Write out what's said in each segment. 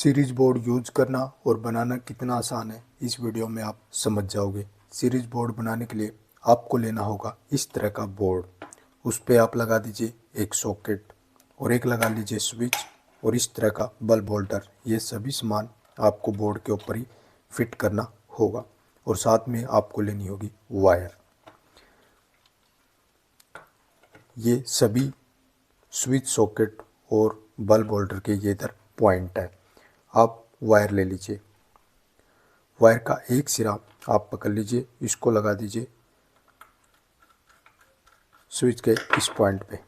Series board use करना और बनाना कितना आसान है इस वीडियो में आप समझ जाओगे। सीरीज बोर्ड बनाने के लिए आपको लेना होगा इस तरह का बोर्ड। उस पर आप लगा दीजिए एक सॉकेट और एक लगा लीजिए स्विच और इस तरह का बल्ब होल्डर। ये सभी सामान आपको बोर्ड के ऊपर ही फिट करना होगा और साथ में आपको लेनी होगी वायर। ये सभी स्विच सॉकेट और बल्ब होल्डर के ये इधर पॉइंट है। आप वायर ले लीजिए। वायर का एक सिरा आप पकड़ लीजिए, इसको लगा दीजिए स्विच के इस पॉइंट पे।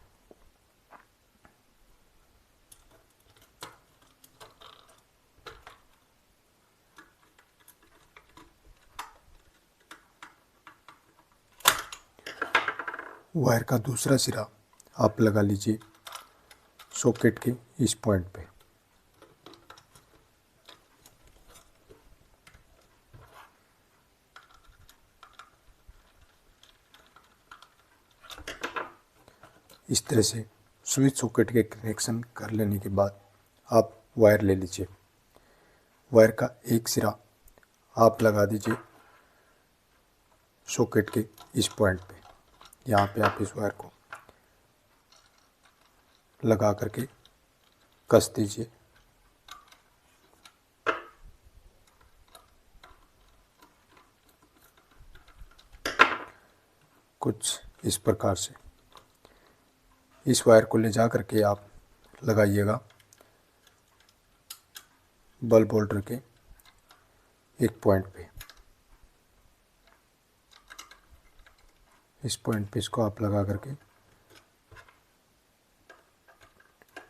वायर का दूसरा सिरा आप लगा लीजिए सॉकेट के इस पॉइंट पे। इस तरह से स्विच सॉकेट के कनेक्शन कर लेने के बाद आप वायर ले लीजिए। वायर का एक सिरा आप लगा दीजिए सॉकेट के इस पॉइंट पे। यहाँ पे आप इस वायर को लगा करके कस दीजिए। कुछ इस प्रकार से इस वायर को ले जा करके आप लगाइएगा बल्ब होल्डर के एक पॉइंट पे। इस पॉइंट पे इसको आप लगा करके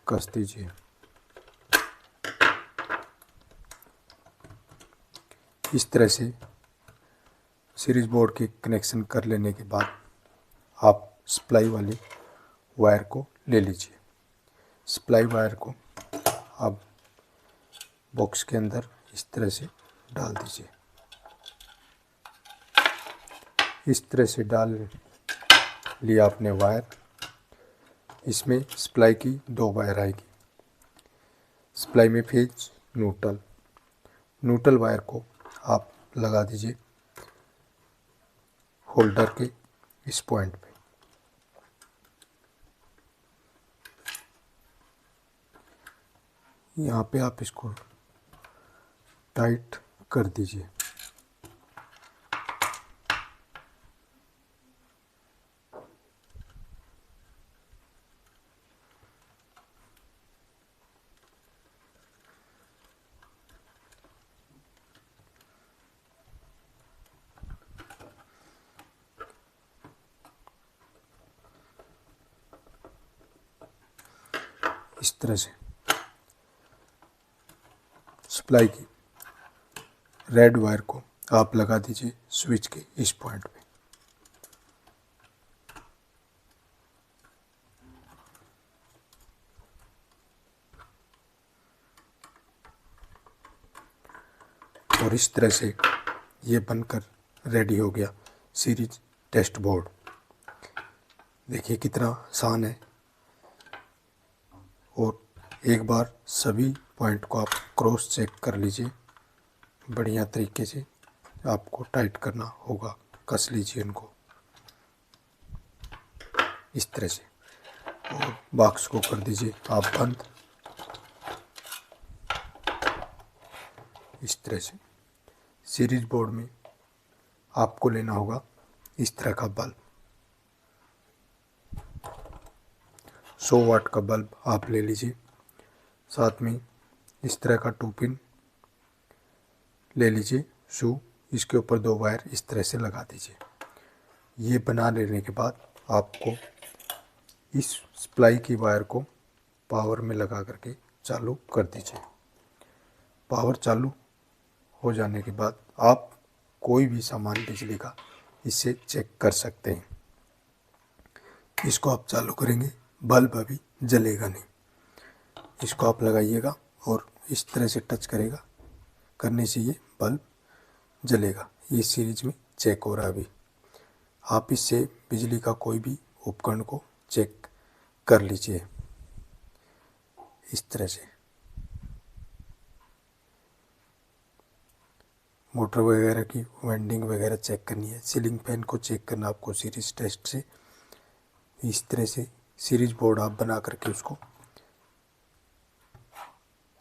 कस दीजिए। इस तरह से सीरीज बोर्ड के कनेक्शन कर लेने के बाद आप सप्लाई वाली वायर को ले लीजिए। सप्लाई वायर को आप बॉक्स के अंदर इस तरह से डाल दीजिए। इस तरह से डाल लिया आपने वायर। इसमें सप्लाई की दो वायर आएगी। सप्लाई में फेज न्यूट्रल। न्यूट्रल वायर को आप लगा दीजिए होल्डर के इस पॉइंट पे। यहाँ पे आप इसको टाइट कर दीजिए। इस तरह से सप्लाई की रेड वायर को आप लगा दीजिए स्विच के इस पॉइंट पे। और इस तरह से ये बनकर रेडी हो गया सीरीज टेस्ट बोर्ड। देखिए कितना आसान है। और एक बार सभी पॉइंट को आप क्रॉस चेक कर लीजिए। बढ़िया तरीके से आपको टाइट करना होगा। कस लीजिए इनको इस तरह से और बॉक्स को कर दीजिए आप बंद। इस तरह से सीरीज बोर्ड में आपको लेना होगा इस तरह का बल्ब। 100 वाट का बल्ब आप ले लीजिए। साथ में इस तरह का 2 पिन ले लीजिए शू। इसके ऊपर 2 वायर इस तरह से लगा दीजिए। ये बना लेने के बाद आपको इस सप्लाई की वायर को पावर में लगा करके चालू कर दीजिए। पावर चालू हो जाने के बाद आप कोई भी सामान बिजली का इससे चेक कर सकते हैं। इसको आप चालू करेंगे, बल्ब अभी जलेगा नहीं। इसको आप लगाइएगा और इस तरह से टच करेगा, करने से ये बल्ब जलेगा। ये सीरीज में चेक हो रहा है अभी। आप इससे बिजली का कोई भी उपकरण को चेक कर लीजिए इस तरह से। मोटर वगैरह की वाइंडिंग वगैरह चेक करनी है। सीलिंग फैन को चेक करना आपको सीरीज टेस्ट से। इस तरह से सीरीज बोर्ड आप बना करके उसको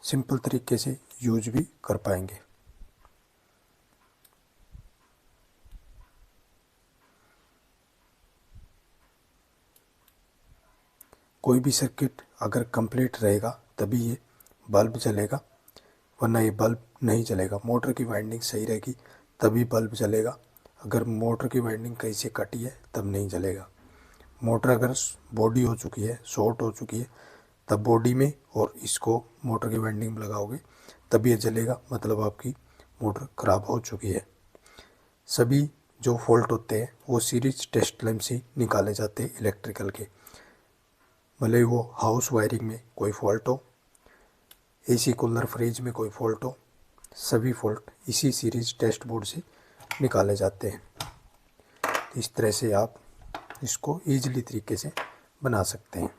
सिंपल तरीके से यूज भी कर पाएंगे। कोई भी सर्किट अगर कंप्लीट रहेगा तभी ये बल्ब जलेगा, वरना ये बल्ब नहीं जलेगा। मोटर की वाइंडिंग सही रहेगी तभी बल्ब जलेगा। अगर मोटर की वाइंडिंग कहीं से कटी है तब नहीं जलेगा। मोटर अगर बॉडी हो चुकी है, शॉर्ट हो चुकी है, तब बॉडी में और इसको मोटर की वाइंडिंग में लगाओगे तब ये जलेगा, मतलब आपकी मोटर ख़राब हो चुकी है। सभी जो फॉल्ट होते हैं वो सीरीज टेस्ट लैंप से निकाले जाते हैं इलेक्ट्रिकल के। भले वो हाउस वायरिंग में कोई फॉल्ट हो, एसी कूलर फ्रिज में कोई फॉल्ट हो, सभी फॉल्ट इसी सीरीज टेस्ट बोर्ड से निकाले जाते हैं। इस तरह से आप इसको ईजिली तरीके से बना सकते हैं।